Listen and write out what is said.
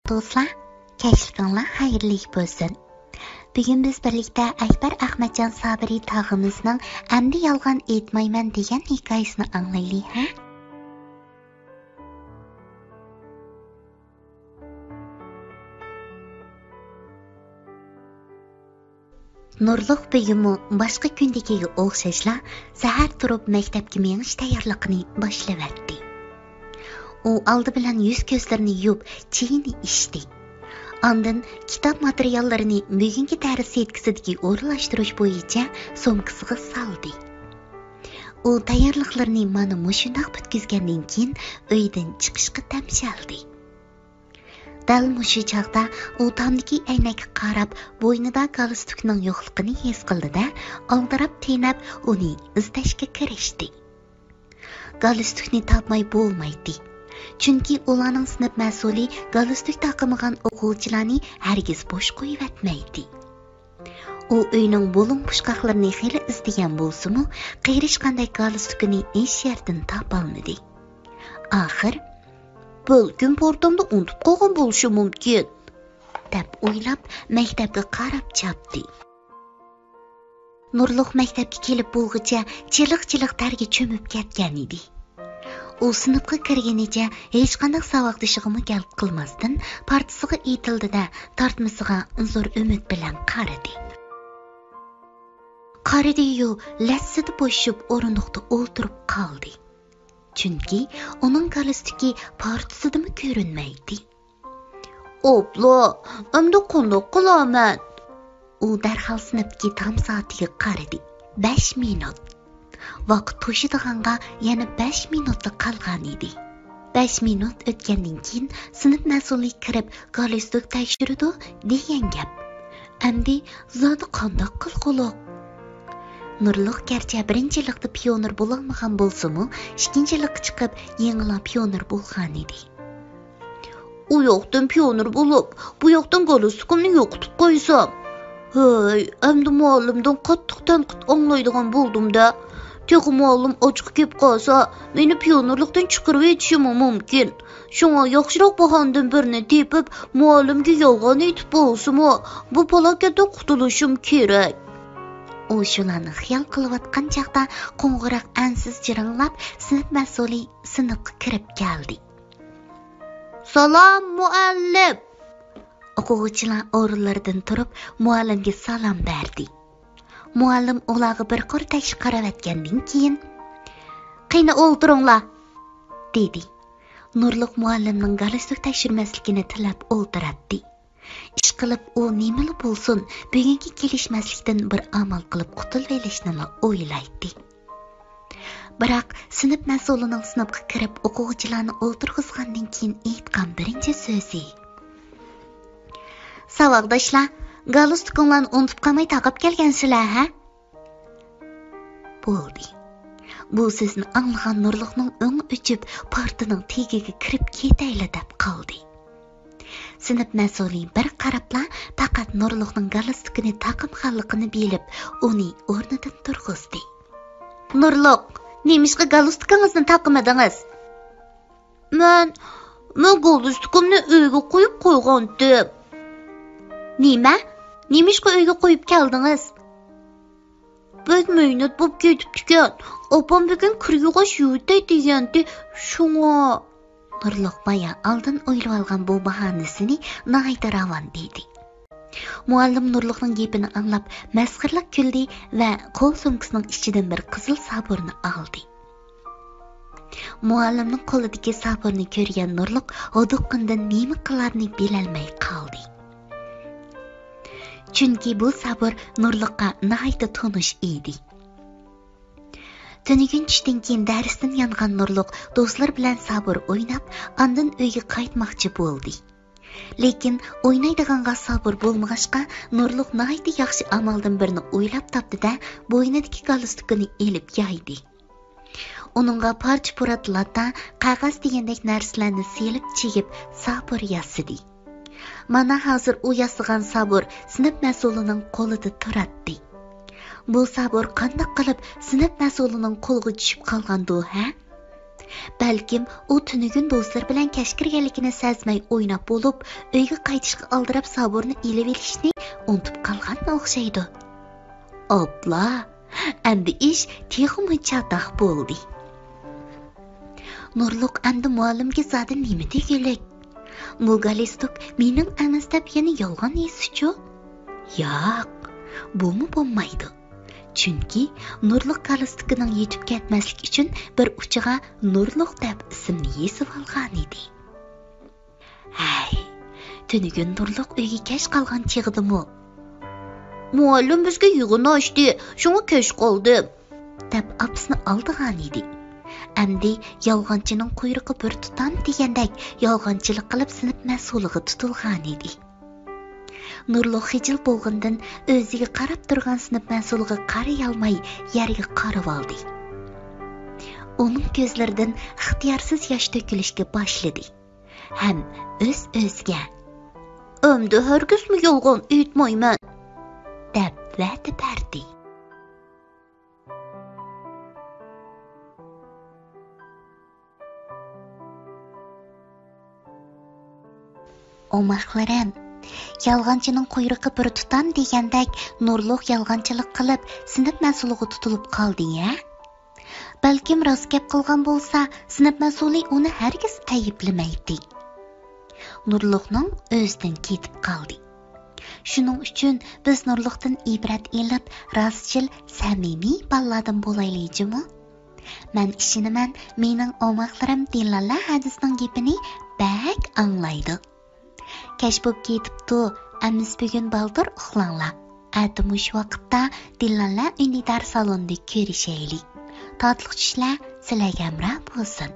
Do'stlar, kashfingiz xayrli bo'lsin. Bugun biz birlikda Akbar Ahmadjon Sabiriy tog'imizning "Amdi yolg'on aytmayman" degan hikoyasini anglaylik, ha? Nurluq begimi boshqa kundagiga o'xshashla sahar turib maktabga menish tayyorligini boshlaverdi. U oldi bilan yuz ko'zlarini yuvib, chayini ichdi. Ondan kitob materiallarini bugungi dars yetkazidagi o'rinlashtirish bo'yicha so'mkasiga soldi. U tayyorliqlarini mana mushundoq bitkazgandan keyin uydan chiqishga tamshaldi. Dal mushu chaqda u tomdagi aynakka qarab bo'ynida galstukning yo'qligini his qildi-da, oldirab tinab uni izlashga kirishdi. Galstukni topmay bo'lmaydi. Chunki ularning sinf mas'uli galstuk taqmagan o'quvchilarni hargiz bo'sh qo'yib etmaydi. U uyning bo'lim pushqaqlarini xili izlagan bo'lsa-mu, qiyirishqanday galstukini hech yerdan topolmadi. Oxir "Balkim portamda unutib qolgan bo'lishi mumkin" deb o'ylab maktabga qarab chapdi. Nurluq maktabga kelib bo'lguncha chiliq-chiliq targa cho'mib ketgan edi. U sinfga kirganicha hech qanday savodishig'imi galb qilmasdan partisiga etildi-da, tortmasiga zo'r umid bilan qaradi. Qaradi-yu, lassidi bo'shib o'rindiqda o'tirib qoldi. Chunki uning galstuki partisidimi ko'rinmaydi. "Opla, endi qanday qilaman?" U darhol sinfga tom soatiga qaradi. 5 minut. Vaqt to'shidag'anga yana 5 minutda qolgan edi. 5 minut o'tgandan keyin sinf mas'uli kirib galstuk tekshirdi degan gap. Endi zodi qanday qilquluq? Nurluq garchi birinchilikda pioner bo'lolmagan bo'lsa-mu, ikkinchilikka chiqib yengilab pioner bo'lgan edi. "U yoqdan pioner bo'lib, bu yoqdan galstukumni yo'qotib qo'ysam, hey, endi muallimdan qattiq tanqid anglaydigan bo'ldim-da. Tegu muallim ochiq kelib qolsa, meni pionerlikdan chiqarib etishimi mumkin. Shunga yaxshiroq bahondan birini tepib, muallimga yolg'on aytib bo'lsa-mu, bu falokatdan qutulishim kerak." U shularni xiyol qilayotgan chaqda qo'ng'iroq ansiz jiringlab, sinf mas'uli sinfga kirib keldi. "Salom, muallim!" O'quvchilar o'rinlaridan turib, muallimga salom berdi. Muallim ularga bir qo'rtash qaratgandan keyin "Qani o'ltiringlar" dedi. Nurluq muallimning galstuk tekshirmasligini tilab o'ltiratdi. Ish qilib u nimali bo'lsin, bugungi kelishmaslikdan bir amal qilib qutulib olishni o'ylaydi. Biroq sinf mas'ulining sinfga kirib o'quvchilarni o'ltirg'izgandan keyin aytgan birinchi so'zi: "Savoddoshlar, galstuklarni unutib qolmay taqib kelgansizlar, ha?" Bo'ldi. Bu so'zni anglagan Nurluqning o'ng uchib partining tagiga kirib ketayli deb qoldi. Sinf mas'uli bir qarabla faqat Nurluqning galstukini taqimganligini bilib, uni o'rnidan turg'izdi. "Nurluq, nemishqa galstukingizni taqmadingiz?" Men galstukumni uyga qo'yib qo'ygandim." "Nima? Nemishqa uyga qo'yib keldingiz?" "Bir minut bo'lib ketibdi-kan. Opam bugun kir yug'ish yuvdi degandi, shunga." Nurluq baya oldin o'ylab olgan bu bahonasini nihoyat ravon dedi. Muallim Nurluqning gapini anglab masxirlik kuldi va qo'l so'mkasining ichidan bir qizil saburni oldi. Muallimning qo'lidagi saburni ko'rgan Nurluq huduqqindan nima qilarini bilolmay qoldi. Chunki bu sabur Nurluqqa nihoyat tonish edi. Tunigun tushdan keyin darsdan yongan Nurluq do'stlar bilan sabur o'ynab, ondan uyga qaytmoqchi bo'ldi. Lekin o'ynaydiganga sabur bo'lmag'achqa, Nurluq nihoyat yaxshi amaldan birini o'ylab topdi-da, bo'ynidagi galstukini elib yaydi. Uningga parch-purat latta, qog'oz degandek narsalarni selib chigib sabur yasidi. Mana hozir u yasigan sabur sinf mas'ulining qo'lida turadi. Bu sabur qanday qilib sinf mas'ulining qo'liga tushib qolgandi, ha? Balkim u tunigun do'stlar bilan kash kirganligini sezmay o'ynab bo'lib, uyga qaytishga aldirab saburni ilib olishni unutib qolganga o'xshaydi. Abla, endi ish texmi chataq bo'ldi. Nurluq endi muallimga zodi nima degilik? Mugalistuk mening emas deb yana yolg'on esichu? Yo'q, bu bo'lmaydi. Chunki Nurluq galistikining yetib ketmaslik uchun bir uchiga Nurluq deb ismni yesib olgan edi. Hay, tunigun Nurluq uyga kech qolgan chig'dimi? Muallim bizga yig'in ochdi, shunga kech qoldim, deb apsini oldigan edi. Endi yolg'onchining quyrug'i bir tutam degandek yolg'onchilik qilib sinib mas'uliga tutilgan edi. Nurluq xijil bo'lgandan o'ziga qarab turgan sinib mas'uliga qaray olmay yerga qarab oldi. Uning ko'zlaridan ixtiyorsiz yosh to'kilishga boshladi. Ham o'z-o'ziga "Endi hargizmi yolg'on aytmayman" deb va'da berdi. Omaxlarim, yolg'onchining quyrug'i bir tutam degandek Nurluq yolg'onchilik qilib sinib mas'uliga tutilib qoldi-ya? Balkim rost gap qilgan bo'lsa, sinib mas'uli uni hargiz ayiblamaydi. Nurluqning o'zidan ketib qoldi. Shuning uchun biz Nurluqdan ibrat elib, rostchil, samimiy balladin bo'laylikmi? Men ishinaman, mening omoqlarim Dillalla hadisning gapini bak anglaydi. Kesh bo'lib ketibdi, amiz bugun baldir uxlanglar. Atmush vaqtda Dillalla unidar salonda ko'rishaylik. Tatliq tushlar, sizlarga amra bo'lsin.